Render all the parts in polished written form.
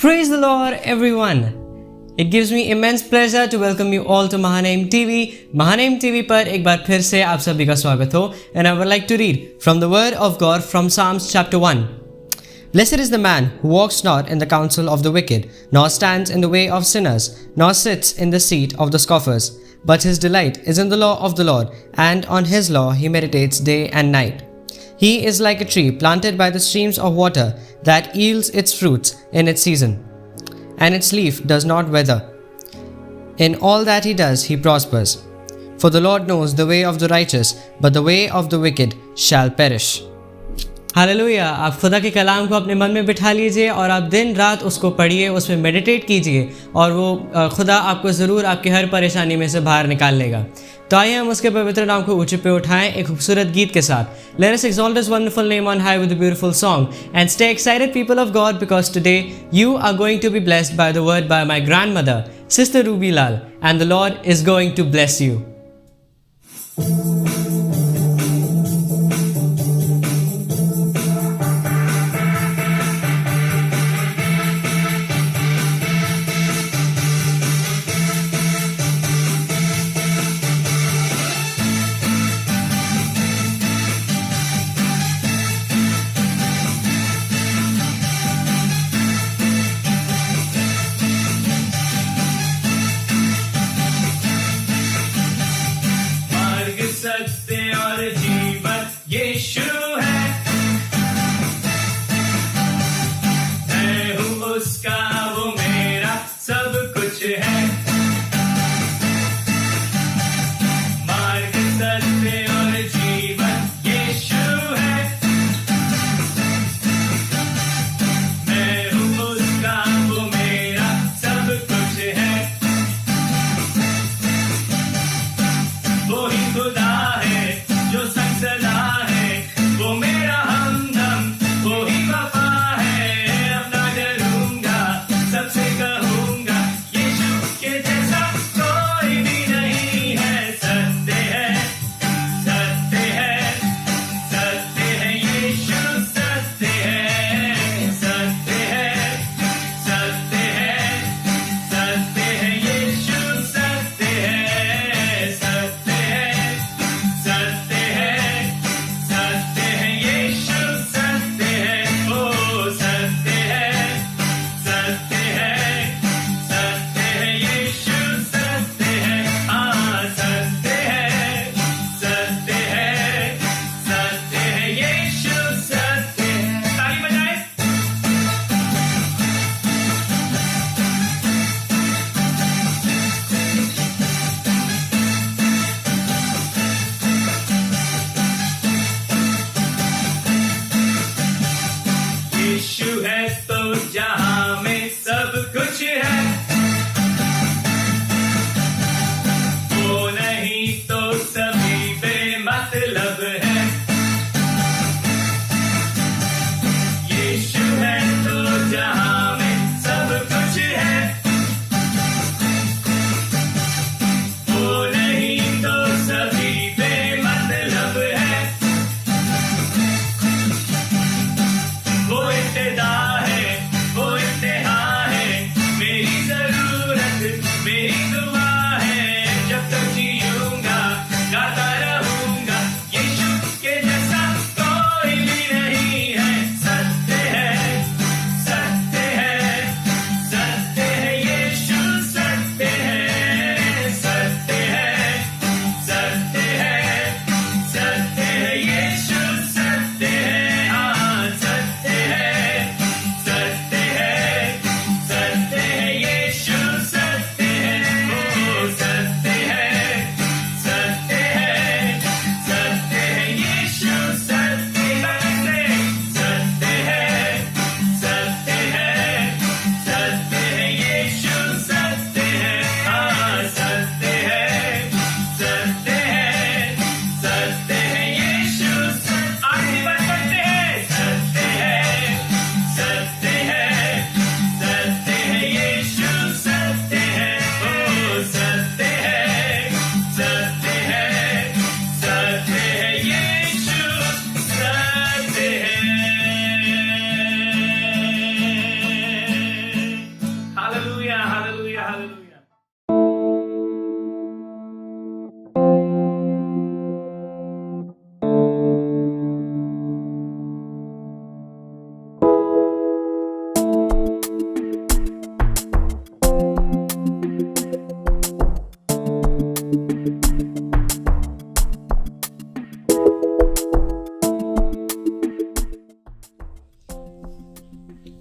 Praise the Lord, everyone. It gives me immense pleasure to welcome you all to Mahanaim TV. Mahanaim TV पर एक बार फिर से आप सभी का स्वागत हो. And I would like to read from the Word of God from Psalms chapter 1. Blessed is the man who walks not in the counsel of the wicked, nor stands in the way of sinners, nor sits in the seat of the scoffers. But his delight is in the law of the Lord, and on his law he meditates day and night. He is like a tree planted by the streams of water that yields its fruits in its season, and its leaf does not wither. In all that he does, he prospers. For the Lord knows the way of the righteous, but the way of the wicked shall perish. Hallelujah. आप खुदा के कलाम को अपने मन में बिठा लीजिए और आप दिन रात उसको पढ़िए, उसमें मेडिटेट कीजिए और वो खुदा आपको ज़रूर आपकी हर परेशानी में से बाहर निकाल लेगा. तो आइए हम उसके पवित्र नाम को ऊंचे पे उठाएं एक खूबसूरत गीत के साथ. Let us exalt his wonderful name on high with a beautiful song and stay excited, people of God, because today you are going to be blessed by the word by my grandmother, Sister Ruby Lal, and the Lord is going to bless you.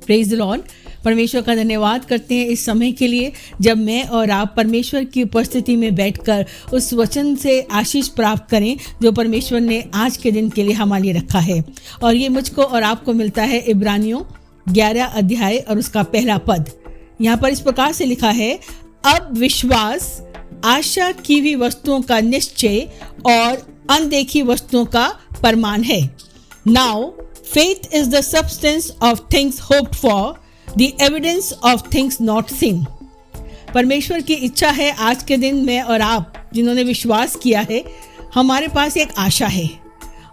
Praise the Lord. परमेश्वर का धन्यवाद करते हैं इस समय के लिए जब मैं और आप परमेश्वर की उपस्थिति में बैठकर उस वचन से आशीष प्राप्त करें जो परमेश्वर ने आज के दिन के लिए हमारे लिए रखा है। और ये मुझको और आपको मिलता है इब्रानियों 11 अध्याय और उसका पहला पद। यहाँ पर इस प्रकार से लिखा है, अब विश्वास आशा की हुई वस्तुओं का निश्चय और अनदेखी वस्तुओं का प्रमाण है। Now faith is the substance of things hoped for, the evidence of things not seen. परमेश्वर की इच्छा है आज के दिन मैं और आप जिन्होंने विश्वास किया है, हमारे पास एक आशा है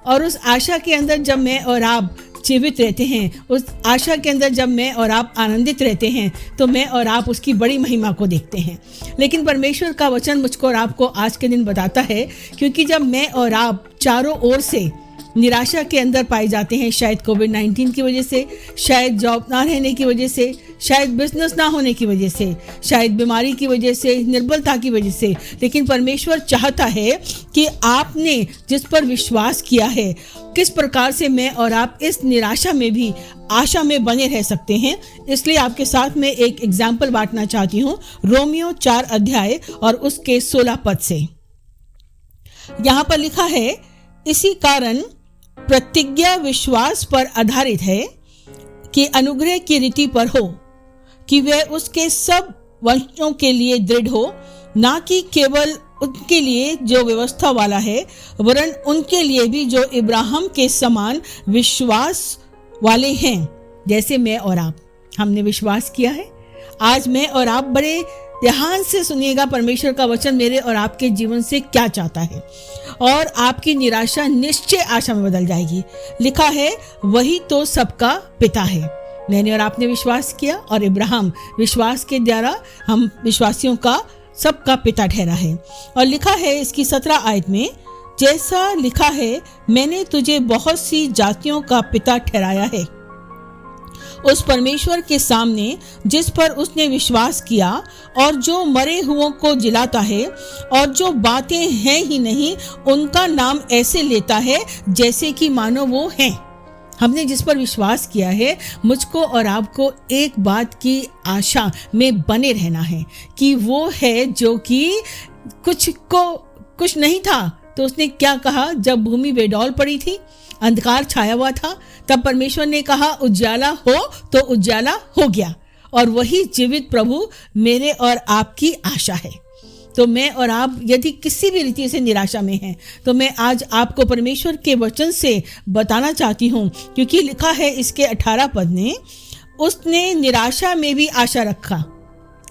और उस आशा के अंदर जब मैं और आप जीवित रहते हैं, उस आशा के अंदर जब मैं और आप आनंदित रहते हैं तो मैं और आप उसकी बड़ी महिमा को देखते हैं। लेकिन परमेश्वर का वचन मुझको और आपको आज के दिन बताता है, क्योंकि जब मैं और आप चारों ओर से निराशा के अंदर पाए जाते हैं, शायद कोविड-19 की वजह से, शायद जॉब ना रहने की वजह से, शायद बिजनेस ना होने की वजह से, शायद बीमारी की वजह से, निर्बलता की वजह से, लेकिन परमेश्वर चाहता है कि आपने जिस पर विश्वास किया है, किस प्रकार से मैं और आप इस निराशा में भी आशा में बने रह सकते हैं। इसलिए आपके साथ में एक एग्जाम्पल बांटना चाहती हूँ रोमियो 4 अध्याय और उसके 16 पद से। यहाँ पर लिखा है, इसी कारण प्रतिज्ञा विश्वास पर आधारित है कि अनुग्रह की रीति पर हो कि वह उसके सब वंशों के लिए दृढ़ हो, ना कि केवल उनके लिए जो व्यवस्था वाला है, वरन उनके लिए भी जो इब्राहिम के समान विश्वास वाले हैं, जैसे मैं और आप। हमने विश्वास किया है। आज मैं और आप बड़े ध्यान से सुनिएगा परमेश्वर का वचन मेरे और आपके जीवन से क्या चाहता है, और आपकी निराशा निश्चय आशा में बदल जाएगी। लिखा है, वही तो सबका पिता है। मैंने और आपने विश्वास किया और इब्राहिम विश्वास के द्वारा हम विश्वासियों का सबका पिता ठहरा है। और लिखा है इसकी 17 आयत में, जैसा लिखा है, मैंने तुझे बहुत सी जातियों का पिता ठहराया है। उस परमेश्वर के सामने जिस पर उसने विश्वास किया और जो मरे हुओं को जिलाता है और जो बातें हैं ही नहीं उनका नाम ऐसे लेता है जैसे कि मानो वो हैं। हमने जिस पर विश्वास किया है, मुझको और आपको एक बात की आशा में बने रहना है कि वो है जो कि कुछ नहीं था तो उसने क्या कहा, जब भूमि बेडौल पड़ी थी, अंधकार छाया हुआ था, तब परमेश्वर ने कहा उजाला हो तो उजाला हो गया। और वही जीवित प्रभु मेरे और आपकी आशा है। तो मैं और आप यदि किसी भी रीति से निराशा में हैं तो मैं आज आपको परमेश्वर के वचन से बताना चाहती हूँ, क्योंकि लिखा है इसके 18 पद में, उसने निराशा में भी आशा रखा।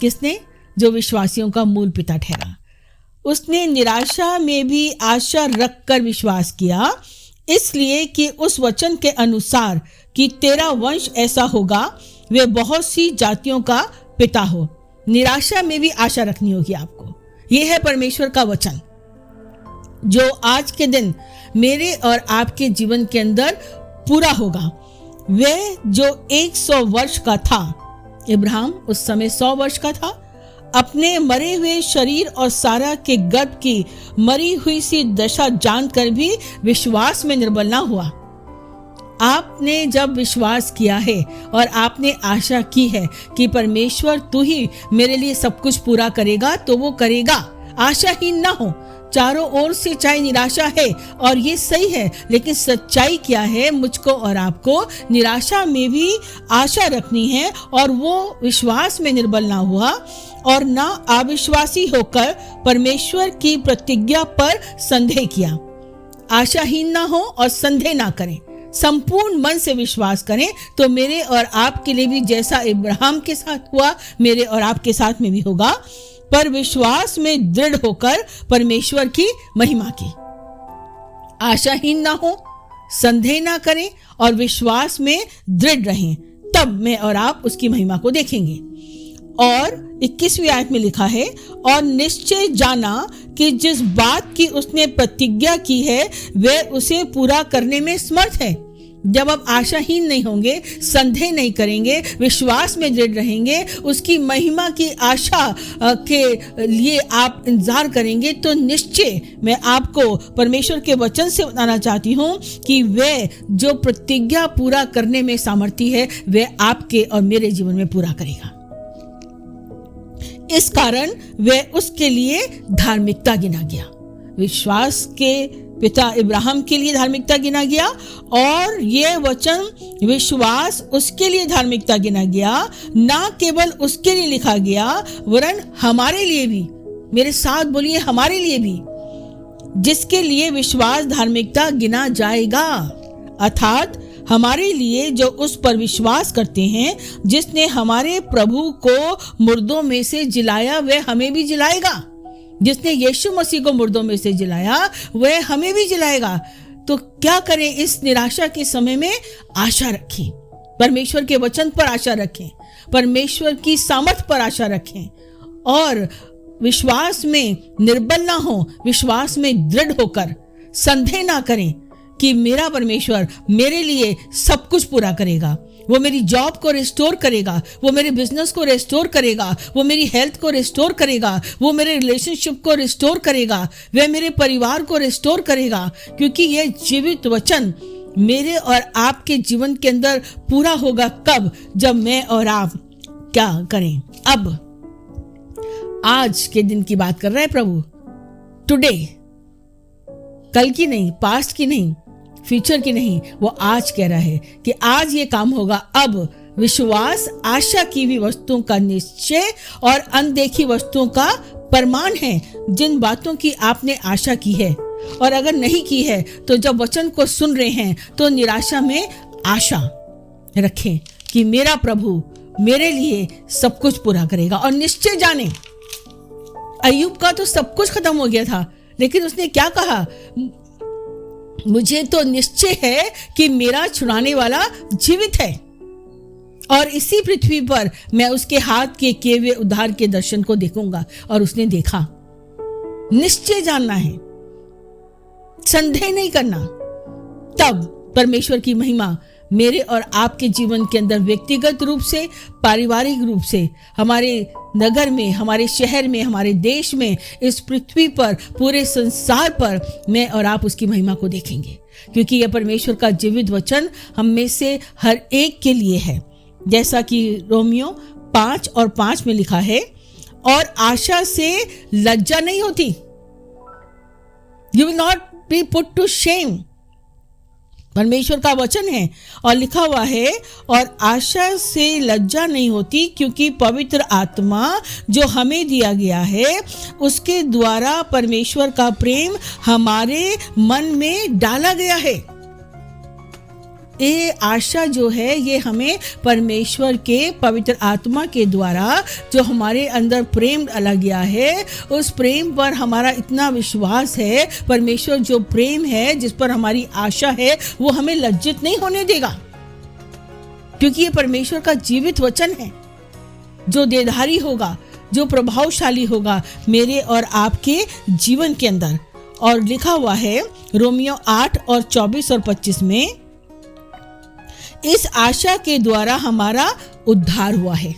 किसने? जो विश्वासियों का मूल पिता ठहरा। उसने निराशा में भी आशा रखकर विश्वास किया, इसलिए कि उस वचन के अनुसार कि तेरा वंश ऐसा होगा, वे बहुत सी जातियों का पिता हो। निराशा में भी आशा रखनी होगी आपको। यह है परमेश्वर का वचन जो आज के दिन मेरे और आपके जीवन के अंदर पूरा होगा। वह जो 100 वर्ष का था, इब्राहिम उस समय 100 वर्ष का था, अपने मरे हुए शरीर और सारा के गर्भ की मरी हुई सी दशा जानकर भी विश्वास में निर्बल ना हुआ। आपने जब विश्वास किया है और आपने आशा की है कि परमेश्वर तू ही मेरे लिए सब कुछ पूरा करेगा, तो वो करेगा। आशाहीन ना हो। चारों ओर से चाहे निराशा है और ये सही है, लेकिन सच्चाई क्या है, मुझको और आपको निराशा में भी आशा रखनी है और वो विश्वास में निर्बल ना हुआ और ना अविश्वासी होकर परमेश्वर की प्रतिज्ञा पर संदेह किया। आशाहीन ना हो और संदेह ना करें, संपूर्ण मन से विश्वास करें, तो मेरे और आपके लिए भी जैसा इब्राहिम के साथ हुआ, मेरे और आपके साथ में भी होगा। पर विश्वास में दृढ़ होकर परमेश्वर की महिमा की। आशाहीन ना हो, संदेह ना करें और विश्वास में दृढ़ रहें, तब मैं और आप उसकी महिमा को देखेंगे। और 21वीं आयत में लिखा है, और निश्चय जाना कि जिस बात की उसने प्रतिज्ञा की है वह उसे पूरा करने में समर्थ है। जब आप आशाहीन नहीं होंगे, संदेह नहीं करेंगे, विश्वास में दृढ़ रहेंगे, उसकी महिमा की आशा के लिए आप इंतजार करेंगे, तो निश्चय मैं आपको परमेश्वर के वचन से बताना चाहती हूँ कि वह जो प्रतिज्ञा पूरा करने में सामर्थी है, वह आपके और मेरे जीवन में पूरा करेगा। इस कारण वह उसके लिए धार्मिकता गिना गया। विश्वास के पिता इब्राहिम के लिए धार्मिकता गिना गया, और यह वचन विश्वास उसके लिए धार्मिकता गिना गया। ना केवल उसके लिए लिखा गया, वरन हमारे लिए भी। मेरे साथ बोलिए, हमारे लिए भी, जिसके लिए विश्वास धार्मिकता गिना जाएगा। अर्थात हमारे लिए जो उस पर विश्वास करते हैं, जिसने हमारे प्रभु को मुर्दों में से जिलाया, वह हमें भी जिलाएगा। जिसने यीशु मसीह को मुर्दों में से जिलाया, वह हमें भी जिलाएगा। तो क्या करें? इस निराशा के समय में आशा रखें, परमेश्वर के वचन पर आशा रखें, परमेश्वर की सामर्थ पर आशा रखें, और विश्वास में निर्बल ना हो, विश्वास में दृढ़ होकर संदेह ना करें कि मेरा परमेश्वर मेरे लिए सब कुछ पूरा करेगा। वो मेरी जॉब को रिस्टोर करेगा, वो मेरे बिजनेस को रिस्टोर करेगा, वो मेरी हेल्थ को रिस्टोर करेगा, वो मेरे रिलेशनशिप को रिस्टोर करेगा, वह मेरे परिवार को रिस्टोर करेगा। क्योंकि यह जीवित वचन मेरे और आपके जीवन के अंदर पूरा होगा। कब? जब मैं और आप क्या करें? अब आज के दिन की बात कर रहा है प्रभु। टुडे, कल की नहीं, पास्ट की नहीं, फ्यूचर की नहीं, वो आज कह रहा है कि आज ये काम होगा। अब विश्वास आशा की हुई वस्तुओं का निश्चय और अनदेखी वस्तुओं का प्रमाण है। जिन बातों की आपने आशा की है, और अगर नहीं की है तो जब वचन को सुन रहे हैं तो निराशा में आशा रखें कि मेरा प्रभु मेरे लिए सब कुछ पूरा करेगा। और निश्चय जाने, अय्यूब का तो सब कुछ खत्म हो गया था, लेकिन उसने क्या कहा? मुझे तो निश्चय है कि मेरा छुड़ाने वाला जीवित है, और इसी पृथ्वी पर मैं उसके हाथ के किए हुए उद्धार के दर्शन को देखूंगा। और उसने देखा। निश्चय जानना है, संदेह नहीं करना। तब परमेश्वर की महिमा मेरे और आपके जीवन के अंदर व्यक्तिगत रूप से, पारिवारिक रूप से, हमारे नगर में, हमारे शहर में, हमारे देश में, इस पृथ्वी पर, पूरे संसार पर मैं और आप उसकी महिमा को देखेंगे। क्योंकि यह परमेश्वर का जीवित वचन हम में से हर एक के लिए है। जैसा कि रोमियो 5:5 में लिखा है, और आशा से लज्जा नहीं होती। You will not be put to shame. परमेश्वर का वचन है, और लिखा हुआ है, और आशा से लज्जा नहीं होती, क्योंकि पवित्र आत्मा जो हमें दिया गया है, उसके द्वारा परमेश्वर का प्रेम हमारे मन में डाला गया है। ये आशा जो है, ये हमें परमेश्वर के पवित्र आत्मा के द्वारा जो हमारे अंदर प्रेम डाला गया है, उस प्रेम पर हमारा इतना विश्वास है। परमेश्वर जो प्रेम है, जिस पर हमारी आशा है, वो हमें लज्जित नहीं होने देगा। क्योंकि ये परमेश्वर का जीवित वचन है, जो देधारी होगा, जो प्रभावशाली होगा मेरे और आपके जीवन के अंदर। और लिखा हुआ है रोमियो 8:24-25 में, इस आशा के द्वारा हमारा उद्धार हुआ है।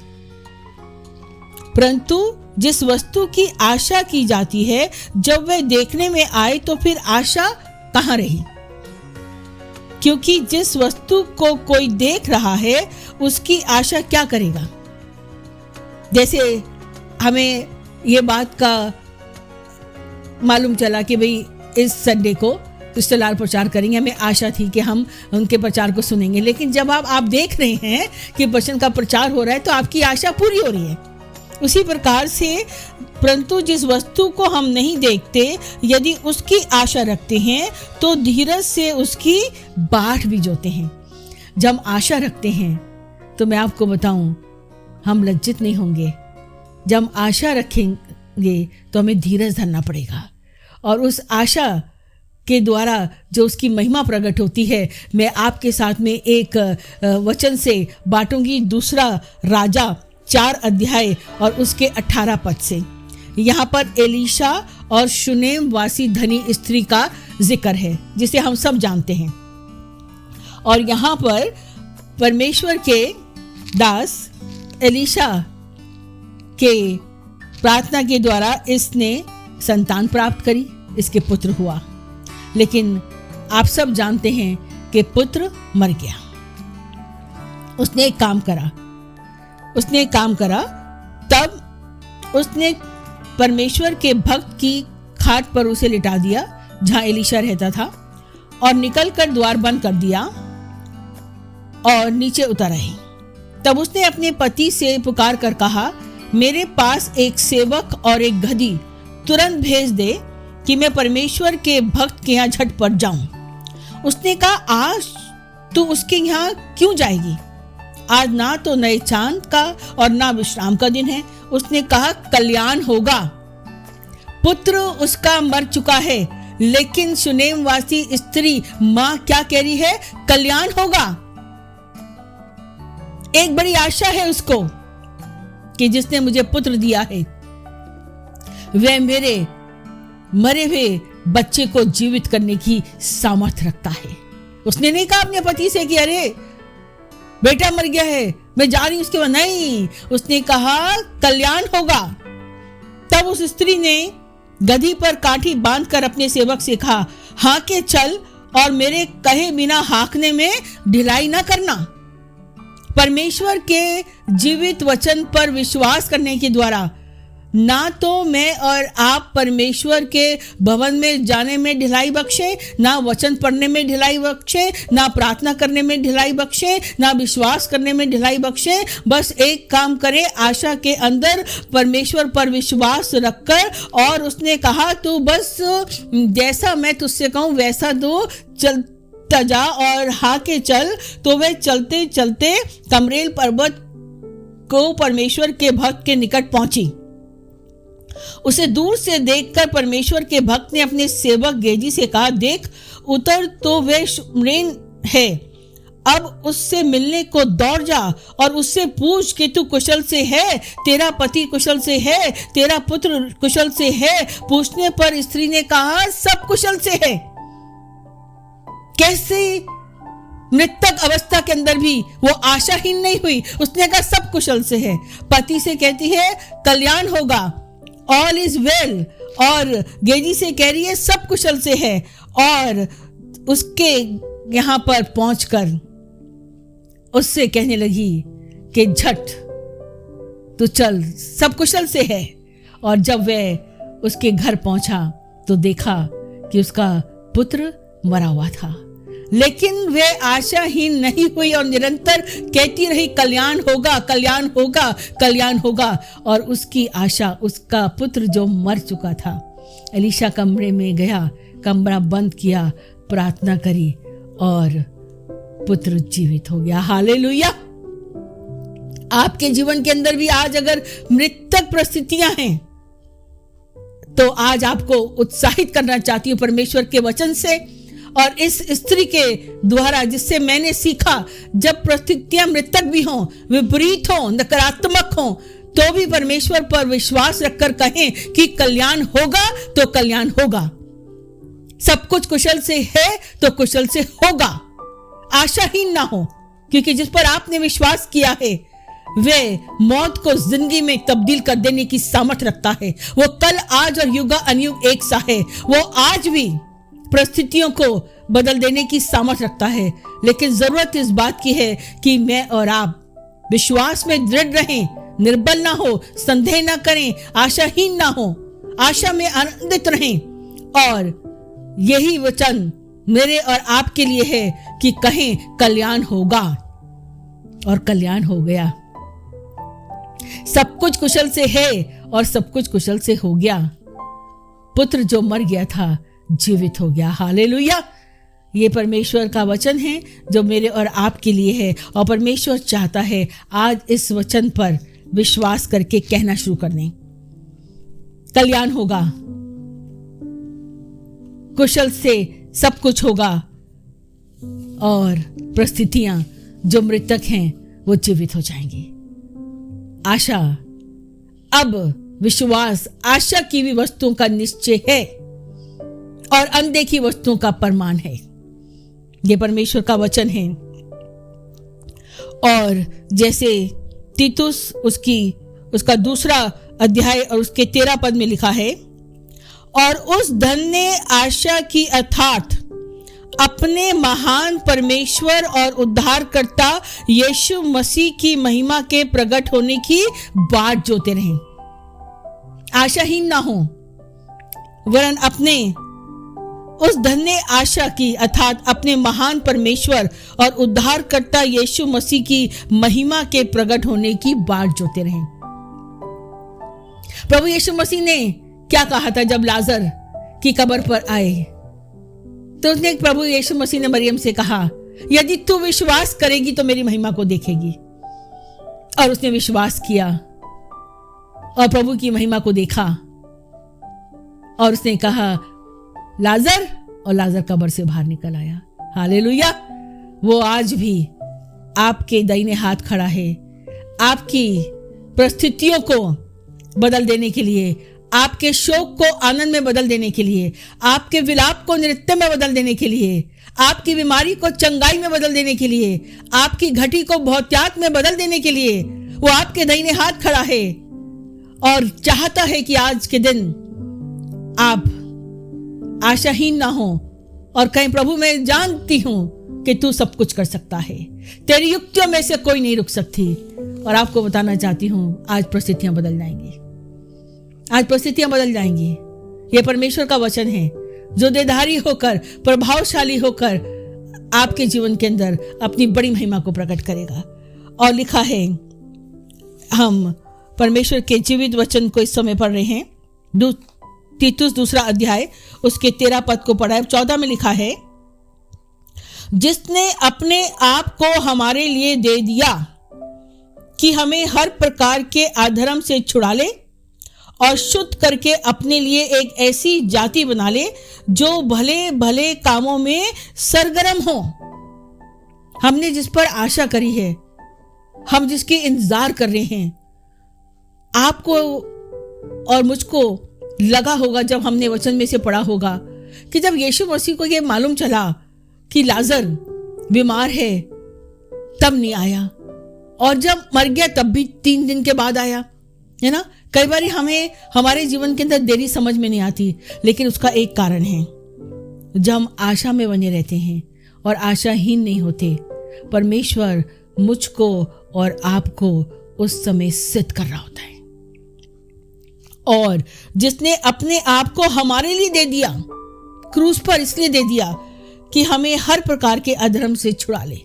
परंतु जिस वस्तु की आशा की जाती है, जब वह देखने में आए तो फिर आशा कहाँ रही? क्योंकि जिस वस्तु को कोई देख रहा है, उसकी आशा क्या करेगा? जैसे हमें ये बात का मालूम चला कि भाई इस संडे को लाल प्रचार करेंगे, हमें आशा थी कि हम उनके प्रचार को सुनेंगे। लेकिन जब आप देख रहे हैं कि वचन का प्रचार हो रहा है, तो आपकी आशा पूरी हो रही है। उसी प्रकार से, परंतु जिस वस्तु को हम नहीं देखते, यदि उसकी आशा रखते हैं, तो धीरज से उसकी बाट भी जोते हैं। जब आशा रखते हैं, तो मैं आपको बताऊं, हम लज्जित नहीं होंगे। जब आशा रखेंगे तो हमें धीरज धरना पड़ेगा, और उस आशा के द्वारा जो उसकी महिमा प्रकट होती है। मैं आपके साथ में एक वचन से बांटूंगी, दूसरा राजा 4 अध्याय और उसके 18 पद से। यहाँ पर एलीशा और शुनेम वासी धनी स्त्री का जिक्र है, जिसे हम सब जानते हैं। और यहाँ पर परमेश्वर के दास एलीशा के प्रार्थना के द्वारा इसने संतान प्राप्त करी, इसके पुत्र हुआ। लेकिन आप सब जानते हैं कि पुत्र मर गया। उसने एक काम करा, तब उसने परमेश्वर के भक्त की खाट पर उसे लिटा दिया जहां एलीशा रहता था, और निकलकर द्वार बंद कर दिया और नीचे उतर आई। तब उसने अपने पति से पुकार कर कहा, मेरे पास एक सेवक और एक गधी तुरंत भेज दे कि मैं परमेश्वर के भक्त के यहाँ झटपट जाऊं। उसने कहा, आज तू उसके यहाँ क्यों जाएगी? आज ना तो नए चांद का और ना विश्राम का दिन है। उसने कहा, कल्याण होगा। पुत्र उसका मर चुका है, लेकिन सुनेम वासी स्त्री मां क्या कह रही है? कल्याण होगा। एक बड़ी आशा है उसको कि जिसने मुझे पुत्र दिया है वह मेरे मरे हुए बच्चे को जीवित करने की सामर्थ्य रखता है। उसने नहीं कहा अपने पति से कि अरे बेटा मर गया है, मैं जा रही हूं उसके बाद। नहीं, उसने कहा कल्याण होगा। तब उस स्त्री ने गधी पर काठी बांधकर अपने सेवक से कहा, हाँके चल और मेरे कहे बिना हाँकने में ढिलाई ना करना। परमेश्वर के जीवित वचन पर विश्वास करने के द्वारा ना तो मैं और आप परमेश्वर के भवन में जाने में ढिलाई बख्शे, ना वचन पढ़ने में ढिलाई बख्शे, ना प्रार्थना करने में ढिलाई बख्शे, ना विश्वास करने में ढिलाई बख्शे। बस एक काम करें, आशा के अंदर परमेश्वर पर विश्वास रखकर, और उसने कहा तू बस जैसा मैं तुझसे कहूँ वैसा दो, चलता जा और हाँके चल। तो वे चलते चलते कमरेल पर्वत को परमेश्वर के भक्त के निकट पहुंची। उसे दूर से देखकर परमेश्वर के भक्त ने अपने सेवक गेजी से कहा, देख उतर तो वे शुम्रेन है, अब उससे मिलने को दौड़ जा और उससे पूछ कि तू कुशल से है, तेरा पति कुशल से है, तेरा पुत्र कुशल से है। पूछने पर स्त्री ने कहा, सब कुशल से है। कैसे मृतक अवस्था के अंदर भी वो आशाहीन नहीं हुई, उसने कहा सब कुशल से है। पति से कहती है कल्याण होगा, ऑल इज वेल, और गेजी से कह रही है सब कुशल से है। और उसके यहां पर पहुंचकर उससे कहने लगी कि झट तू चल, सब कुशल से है। और जब वह उसके घर पहुंचा तो देखा कि उसका पुत्र मरा हुआ था, लेकिन वह आशाहीन नहीं हुई और निरंतर कहती रही कल्याण होगा, कल्याण होगा, कल्याण होगा। और उसकी आशा, उसका पुत्र जो मर चुका था, एलीशा कमरे में गया, कमरा बंद किया, प्रार्थना करी और पुत्र जीवित हो गया। हालेलुया। आपके जीवन के अंदर भी आज अगर मृतक परिस्थितियां हैं तो आज आपको उत्साहित करना चाहती हूँ परमेश्वर के वचन से और इस स्त्री के द्वारा, जिससे मैंने सीखा जब परिस्थितियां मृतक भी हों, विपरीत हों, नकारात्मक हों, तो भी परमेश्वर पर विश्वास रखकर कहें कि कल्याण होगा तो कल्याण होगा। सब कुछ कुशल से है तो कुशल से होगा। आशाहीन ना हो, क्योंकि जिस पर आपने विश्वास किया है वे मौत को जिंदगी में तब्दील कर देने की सामर्थ्य रखता है। वो कल, आज और युग अनयुग एक सा है। वो आज भी परिस्थितियों को बदल देने की सामर्थ्य रखता है। लेकिन जरूरत इस बात की है कि मैं और आप विश्वास में दृढ़ रहें, निर्बल ना हो, संदेह ना करें, आशाहीन ना हो, आशा में आनंदित रहें। और यही वचन मेरे और आपके लिए है कि कहें कल्याण होगा, और कल्याण हो गया। सब कुछ कुशल से है और सब कुछ कुशल से हो गया। पुत्र जो मर गया था जीवित हो गया। हालेलुया। ये परमेश्वर का वचन है जो मेरे और आपके लिए है, और परमेश्वर चाहता है आज इस वचन पर विश्वास करके कहना शुरू कर दें, कल्याण होगा, कुशल से सब कुछ होगा, और परिस्थितियां जो मृतक हैं वो जीवित हो जाएंगी। आशा, अब विश्वास आशा की भी वस्तुओं का निश्चय है और अनदेखी वस्तुओं का प्रमाण है। ये परमेश्वर का वचन है। और जैसे तीतुस उसका 2 अध्याय और उसके 13 पद में लिखा है, और उस धन ने आशा की अर्थात अपने महान परमेश्वर और उद्धारकर्ता यीशु मसीह की महिमा के प्रकट होने की बाट जोते रहें। आशाहीन ना हो, वरन अपने उस धन ने आशा की अर्थात अपने महान परमेश्वर और उद्धारकर्ता यीशु मसीह की महिमा के प्रकट होने की बाट जोते रहें। प्रभु यीशु मसीह ने क्या कहा था जब लाजर की कब्र पर आए? तो उसने प्रभु यीशु मसीह ने मरियम से कहा, यदि तू विश्वास करेगी तो मेरी महिमा को देखेगी। और उसने विश्वास किया और प्रभु की महिमा को देखा। और उसने कहा लाजर, और लाजर कब्र से बाहर निकल आया। हालेलुया। वो आज भी आपके दाहिने हाथ खड़ा है, आपकी परिस्थितियों को बदल देने के लिए, आपके शोक को आनंद में बदल देने के लिए, आपके विलाप को नृत्य में बदल देने के लिए, आपकी बीमारी को चंगाई में बदल देने के लिए, आपकी घटी को बहुतायत में बदल देने के लिए वो आपके दाहिने हाथ खड़ा है और चाहता है कि आज के दिन आप आशाहीन ना हो और कहीं प्रभु मैं जानती हूं कि तू सब कुछ कर सकता है, तेरी युक्तियों में से कोई नहीं रुक सकती। और आपको बताना चाहती हूं आज परिस्थितियां बदल जाएंगी, आज परिस्थितियां बदल जाएंगी। यह परमेश्वर का वचन है जो देधारी होकर, प्रभावशाली होकर आपके जीवन के अंदर अपनी बड़ी महिमा को प्रकट करेगा। और लिखा है, हम परमेश्वर के जीवित वचन को इस समय पढ़ रहे हैं, तीतुस 2 अध्याय उसके 13 पद को पढ़ा है। 14 में लिखा है, जिसने अपने आप को हमारे लिए दे दिया कि हमें हर प्रकार के अधर्म से छुड़ा ले और शुद्ध करके अपने लिए एक ऐसी जाति बना ले जो भले भले कामों में सरगर्म हो। हमने जिस पर आशा करी है, हम जिसकी इंतजार कर रहे हैं, आपको और मुझको लगा होगा जब हमने वचन में से पढ़ा होगा कि जब यीशु मसीह को यह मालूम चला कि लाजर बीमार है तब नहीं आया, और जब मर गया तब भी 3 दिन के बाद आया, है ना। कई बार हमें हमारे जीवन के अंदर देरी समझ में नहीं आती, लेकिन उसका एक कारण है, जब हम आशा में बने रहते हैं और आशाहीन नहीं होते, परमेश्वर मुझको और आपको उस समय सिद्ध कर रहा होता है। और जिसने अपने आप को हमारे लिए दे दिया, क्रूस पर इसलिए दे दिया कि हमें हर प्रकार के अधर्म से छुड़ा ले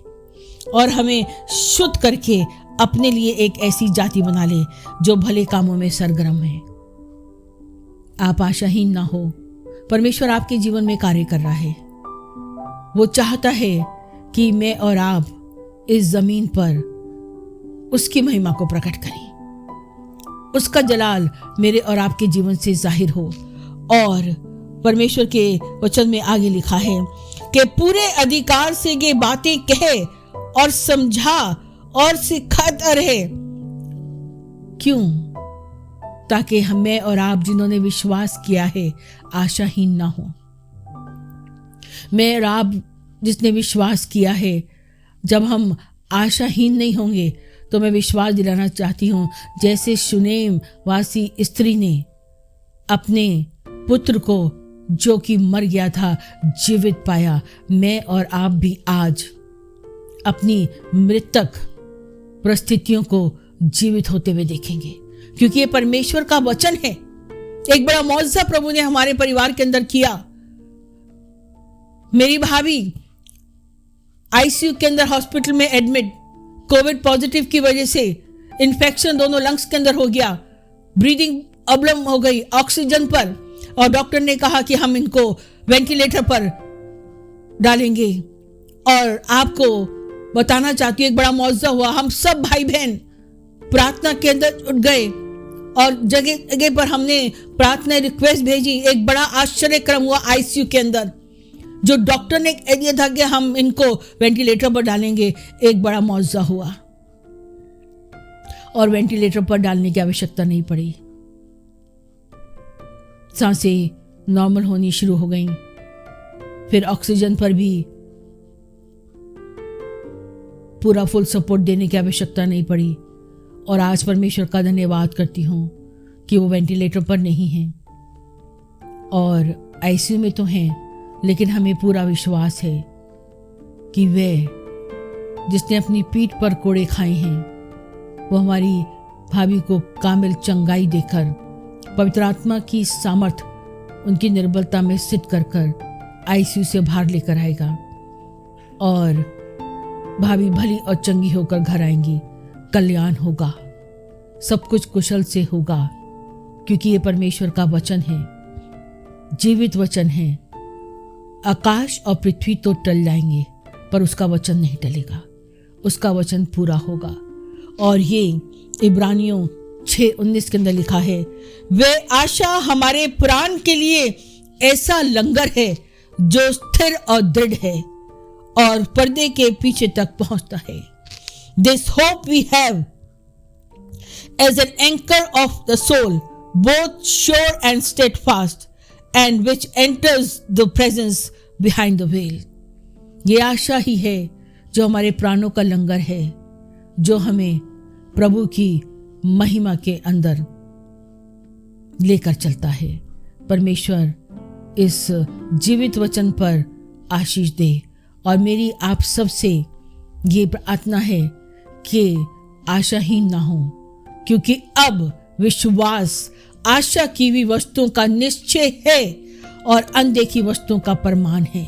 और हमें शुद्ध करके अपने लिए एक ऐसी जाति बना ले जो भले कामों में सरगर्म है। आप आशाहीन ना हो, परमेश्वर आपके जीवन में कार्य कर रहा है। वो चाहता है कि मैं और आप इस जमीन पर उसकी महिमा को प्रकट करें, उसका जलाल मेरे और आपके जीवन से जाहिर हो। और परमेश्वर के वचन में आगे लिखा है कि पूरे अधिकार से ये बातें कहे और समझा और सिखाता रहे। क्यों? ताकि हमें और आप जिन्होंने विश्वास किया है आशाहीन ना हो। मैं और आप जिसने विश्वास किया है, जब हम आशाहीन नहीं होंगे तो मैं विश्वास दिलाना चाहती हूँ, जैसे शुनेम वासी स्त्री ने अपने पुत्र को जो कि मर गया था जीवित पाया, मैं और आप भी आज अपनी मृतक परिस्थितियों को जीवित होते हुए देखेंगे, क्योंकि ये परमेश्वर का वचन है। एक बड़ा मौजज़ा प्रभु ने हमारे परिवार के अंदर किया। मेरी भाभी आईसीयू के अंदर हॉस्पिटल में एडमिट, कोविड पॉजिटिव की वजह से इन्फेक्शन दोनों लंग्स के अंदर हो गया, ब्रीदिंग प्रॉब्लम हो गई, ऑक्सीजन पर, और डॉक्टर ने कहा कि हम इनको वेंटिलेटर पर डालेंगे। और आपको बताना चाहती हूँ, एक बड़ा मौजज़ा हुआ। हम सब भाई बहन प्रार्थना के अंदर उठ गए और जगह जगह पर हमने प्रार्थना रिक्वेस्ट भेजी। एक बड़ा आश्चर्यक्रम हुआ आईसीयू के अंदर, जो डॉक्टर ने कह दिया था कि हम इनको वेंटिलेटर पर डालेंगे, एक बड़ा मौजज़ा हुआ और वेंटिलेटर पर डालने की आवश्यकता नहीं पड़ी। सांसें नॉर्मल होनी शुरू हो गई, फिर ऑक्सीजन पर भी पूरा फुल सपोर्ट देने की आवश्यकता नहीं पड़ी। और आज परमेश्वर का धन्यवाद करती हूँ कि वो वेंटिलेटर पर नहीं हैं और आईसीयू में तो हैं, लेकिन हमें पूरा विश्वास है कि वे जिसने अपनी पीठ पर कोड़े खाए हैं वो हमारी भाभी को कामिल चंगाई देकर पवित्र आत्मा की सामर्थ उनकी निर्बलता में सिद्ध कर आईसीयू से बाहर लेकर आएगा और भाभी भली और चंगी होकर घर आएंगी। कल्याण होगा, सब कुछ कुशल से होगा, क्योंकि ये परमेश्वर का वचन है, जीवित वचन है। आकाश और पृथ्वी तो टल जाएंगे पर उसका वचन नहीं टलेगा, उसका वचन पूरा होगा। और ये इब्रानियों 6:19 के अंदर लिखा है, वे आशा हमारे प्राण के लिए ऐसा लंगर है जो स्थिर और दृढ़ है और पर्दे के पीछे तक पहुंचता है। This hope we have as an anchor of the soul, both sure and steadfast, and which enters the presence behind the veil. ये आशा ही है जो हमारे प्राणों का लंगर है, जो हमें प्रभु की महिमा के अंदर लेकर चलता है। परमेश्वर इस जीवित वचन पर आशीष दे। और मेरी आप सब से ये प्रार्थना है कि आशाहीन ना हो, क्योंकि अब विश्वास आशा की हुई वस्तुओं का निश्चय है और अनदेखी वस्तुओं का प्रमाण है।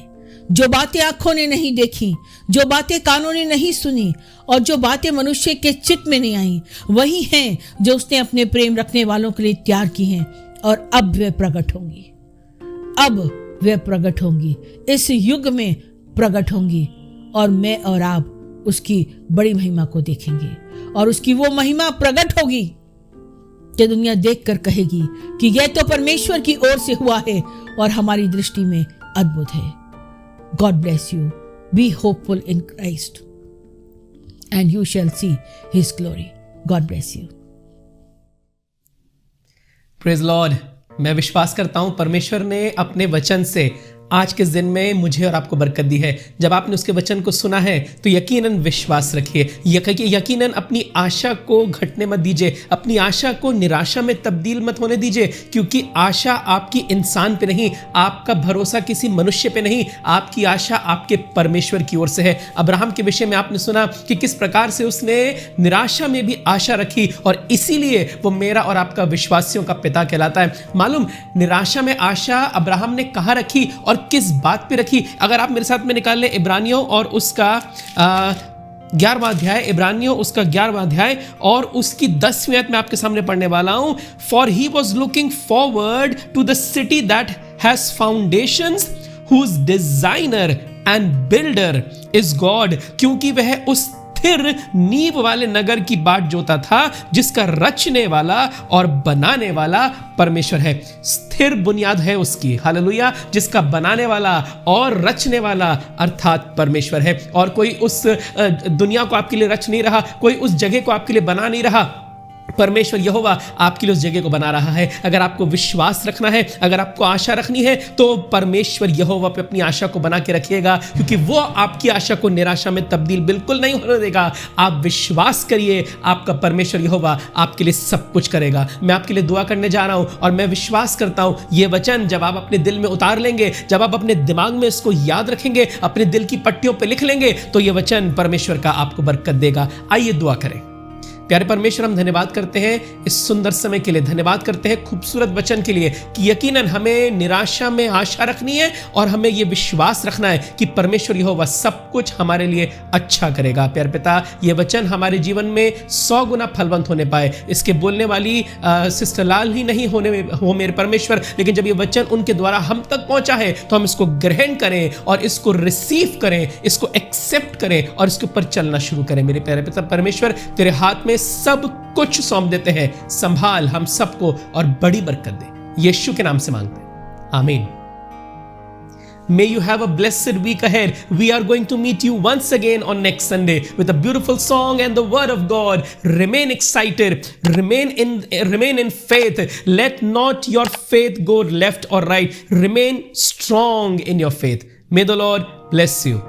जो बातें आंखों ने नहीं देखी, जो बातें कानों ने नहीं सुनी और जो बातें मनुष्य के चित्त में नहीं आई, वही हैं जो उसने अपने प्रेम रखने वालों के लिए तैयार की हैं। और अब वे प्रकट होंगी, अब वे प्रकट होंगी, इस युग में प्रकट होंगी और मैं और आप उसकी बड़ी महिमा को देखेंगे। और उसकी वो महिमा प्रकट होगी कि दुनिया देखकर कहेगी कि यह तो परमेश्वर की ओर से हुआ है और हमारी दृष्टि में अद्भुत है। God bless you. Be hopeful in Christ and you shall see His glory. God bless you. Praise Lord. मैं विश्वास करता हूं परमेश्वर ने अपने वचन से आज के दिन में मुझे और आपको बरकत दी है। जब आपने उसके वचन को सुना है तो यकीनन विश्वास रखिए, यकीनन अपनी आशा को घटने मत दीजिए, अपनी आशा को निराशा में तब्दील मत होने दीजिए, क्योंकि आशा आपकी इंसान पे नहीं, आपका भरोसा किसी मनुष्य पे नहीं, आपकी आशा आपके परमेश्वर की ओर से है। अब्राहम के विषय में आपने सुना कि किस प्रकार से उसने निराशा में भी आशा रखी और इसीलिए वो मेरा और आपका विश्वासियों का पिता कहलाता है। मालूम, निराशा में आशा अब्राहम ने कहाँ रखी और किस बात पे रखी? अगर आप मेरे साथ में निकाल लें इब्रानियों और उसका 11वां अध्याय, इब्रानियों उसका 11वां अध्याय और उसकी 10वीं आयत में आपके सामने पढ़ने वाला हूं। For he was looking forward to the city that has foundations, whose designer and builder is God, क्योंकि वह उस स्थिर नींव वाले नगर की बाट जोता था जिसका रचने वाला और बनाने वाला परमेश्वर है। स्थिर बुनियाद है उसकी, हालेलुया, जिसका बनाने वाला और रचने वाला अर्थात परमेश्वर है। और कोई उस दुनिया को आपके लिए रच नहीं रहा, कोई उस जगह को आपके लिए बना नहीं रहा, परमेश्वर यहोवा आपके लिए उस जगह को बना रहा है। अगर आपको विश्वास रखना है, अगर आपको आशा रखनी है, तो परमेश्वर यहोवा पे अपनी आशा को बना के रखिएगा, क्योंकि वो आपकी आशा को निराशा में तब्दील बिल्कुल नहीं होने देगा। आप विश्वास करिए, आपका परमेश्वर यहोवा आपके लिए सब कुछ करेगा। मैं आपके लिए दुआ करने जा रहा हूं और मैं विश्वास करता हूं ये वचन जब आप अपने दिल में उतार लेंगे, जब आप अपने दिमाग में इसको याद रखेंगे, अपने दिल की पट्टियों पर लिख लेंगे, तो ये वचन परमेश्वर का आपको बरकत देगा। आइए दुआ करें। प्यारे परमेश्वर, हम धन्यवाद करते हैं इस सुंदर समय के लिए, धन्यवाद करते हैं खूबसूरत वचन के लिए कि यकीनन हमें निराशा में आशा रखनी है और हमें यह विश्वास रखना है कि परमेश्वर यहोवा सब कुछ हमारे लिए अच्छा करेगा। प्यारे पिता, ये वचन हमारे जीवन में 100 गुना फलवंत होने पाए। इसके बोलने वाली सिस्टर लाल ही नहीं हो मेरे परमेश्वर, लेकिन जब ये वचन उनके द्वारा हम तक पहुंचा है तो हम इसको ग्रहण करें और इसको रिसीव करें, इसको एक्सेप्ट करें और इसके ऊपर चलना शुरू करें। मेरे प्यारे पिता परमेश्वर, तेरे हाथ में सब कुछ सौंप देते हैं, संभाल हम सबको और बड़ी बरकत दे। यीशु के नाम से मांगते हैं, आमीन। May you have a blessed week ahead. We are going to meet you once again on next Sunday with a beautiful song and the word of God. Remain excited. Remain in faith. Let not your faith go left or right. Remain strong in your faith. May the Lord bless you.